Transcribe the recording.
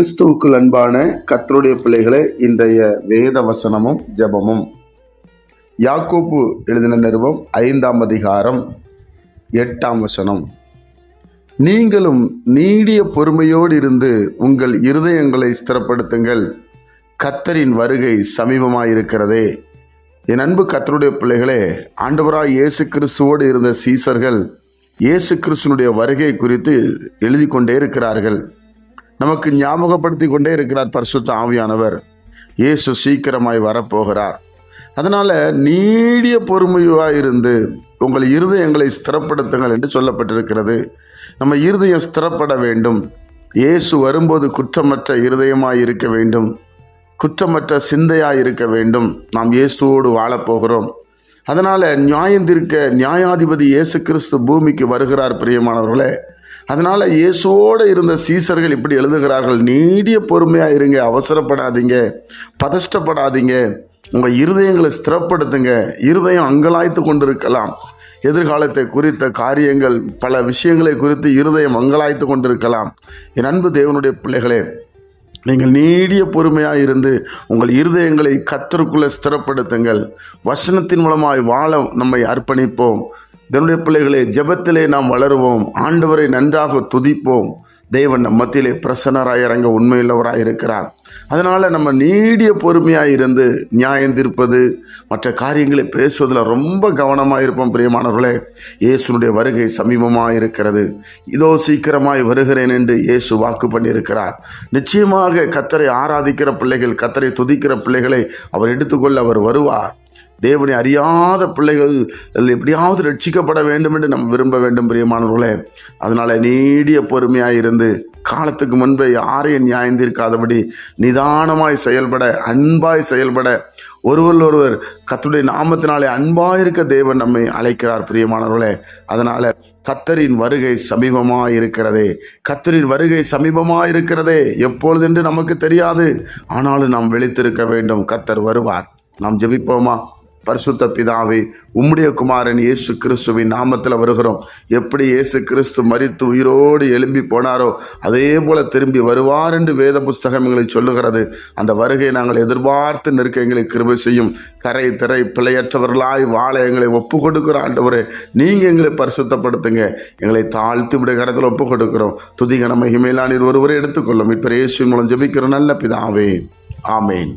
கிறிஸ்துவுக்குள் அன்பான கர்த்தருடைய பிள்ளைகளே, இன்றைய வேத வசனமும் ஜெபமும் யாக்கோபு எழுதின நிருபம் 5ஆம் அதிகாரம் 8ஆம் வசனம். நீங்களும் நீடிய பொறுமையோடு இருந்து உங்கள் இருதயங்களை ஸ்திரப்படுத்துங்கள், கர்த்தரின் வருகை சமீபமாயிருக்கிறதே. என் அன்பு கர்த்தருடைய பிள்ளைகளே, ஆண்டவராய் இயேசு கிறிஸ்துவோடு இருந்த சீசர்கள் இயேசு கிறிஸ்துனுடைய வருகை குறித்து எழுதி கொண்டே இருக்கிறார்கள். நமக்கு ஞாபகப்படுத்தி கொண்டே இருக்கிறார் பரிசுத்த ஆவியானவர். இயேசு சீக்கிரமாய் வரப்போகிறார். அதனால நீடிய பொறுமையாய் இருந்து உங்கள் இருதயங்களை ஸ்திரப்படுத்துங்கள் என்று சொல்லப்பட்டிருக்கிறது. நம்ம இருதயம் ஸ்திரப்பட வேண்டும். இயேசு வரும்போது குற்றமற்ற இருதயமாய் இருக்க வேண்டும், குற்றமற்ற சிந்தையாய் இருக்க வேண்டும். நாம் இயேசுவோடு வாழப்போகிறோம். அதனால நியாயாதிபதி இயேசு கிறிஸ்து பூமிக்கு வருகிறார் பிரியமானவர்களே. அதனால இயேசுவோடு இருந்த சீசர்கள் இப்படி எழுதுகிறார்கள், நீடிய பொறுமையாக இருங்க, அவசரப்படாதீங்க, பதஷ்டப்படாதீங்க, உங்கள் இருதயங்களை ஸ்திரப்படுத்துங்க. இருதயம் அங்கலாய்த்து கொண்டிருக்கலாம். எதிர்காலத்தை குறித்த காரியங்கள், பல விஷயங்களை குறித்து இருதயம் அங்கலாய்த்து கொண்டிருக்கலாம். என் அன்பு தேவனுடைய பிள்ளைகளே, நீங்கள் நீடிய பொறுமையாக இருந்து உங்கள் இருதயங்களை கர்த்தருக்குள்ளே ஸ்திரப்படுத்துங்கள். வசனத்தின் மூலமாய் வாழ நம்மை அர்ப்பணிப்போம். தேவனுடைய பிள்ளைகளே, ஜெபத்திலே நாம் வளருவோம். ஆண்டவரை நன்றாக துதிப்போம். தேவன் நம் மத்தியிலே பிரசன்னராய் இறங்க உண்மையுள்ளவராய் இருக்கிறார். அதனால் நம்ம நீடிய பொறுமையாக இருந்து நியாயம் தீர்ப்பது, மற்ற காரியங்களை பேசுவதில் ரொம்ப கவனமாக இருப்போம் பிரியமானவர்களே. இயேசுனுடைய வருகை சமீபமாக இருக்கிறது. இதோ சீக்கிரமாய் வருகிறேன் என்று இயேசு வாக்கு பண்ணியிருக்கிறார். நிச்சயமாக கர்த்தரை ஆராதிக்கிற பிள்ளைகள், கர்த்தரை துதிக்கிற பிள்ளைகளை அவர் எடுத்துக்கொள்ள அவர் வருவார். தேவனை அறியாத பிள்ளைகள் எப்படியாவது ரட்சிக்கப்பட வேண்டும் என்று நம்ம விரும்ப வேண்டும் பிரியமானவர்களே. அதனால நீடிய பொறுமையாக இருந்து காலத்துக்கு முன்பே யாரையும் நியாயம் தீர்க்காதபடி நிதானமாய் செயல்பட, அன்பாய் செயல்பட, ஒருவர் கர்த்தருடைய நாமத்தினாலே அன்பாயிருக்க தேவன் நம்மை அழைக்கிறார் பிரியமானவர்களே. அதனால கர்த்தரின் வருகை சமீபமாக இருக்கிறதே, கர்த்தரின் வருகை சமீபமாக இருக்கிறதே. எப்பொழுது என்று நமக்கு தெரியாது, ஆனாலும் நாம் விழித்திருக்க வேண்டும். கர்த்தர் வருவார். நாம் ஜெபிப்போமா? பரிசுத்த பிதாவே, உம்முடைய குமாரன் இயேசு கிறிஸ்துவின் நாமத்தில் வருகிறோம். எப்படி இயேசு கிறிஸ்து மரித்து உயிரோடு எழும்பி போனாரோ அதே போல திரும்பி வருவார் என்று வேத புஸ்தகம் எங்களை சொல்லுகிறது. அந்த வருகையை நாங்கள் எதிர்பார்த்து நிற்க எங்களை கிருபை செய்யும். கரை திரை பிழையற்றவர்களாய் வாழ எங்களை ஒப்பு கொடுக்கிற ஆண்டவரே, நீங்கள் எங்களை பரிசுத்தப்படுத்துங்க. எங்களை தாழ்த்தி விட கரத்தில் ஒப்பு கொடுக்கிறோம். துதிகன மகிமையிலான ஒருவரை எடுத்துக்கொள்ளும். இப்போ இயேசுவின் மூலம் ஜெபிக்கிற நல்ல பிதாவே, ஆமேன்.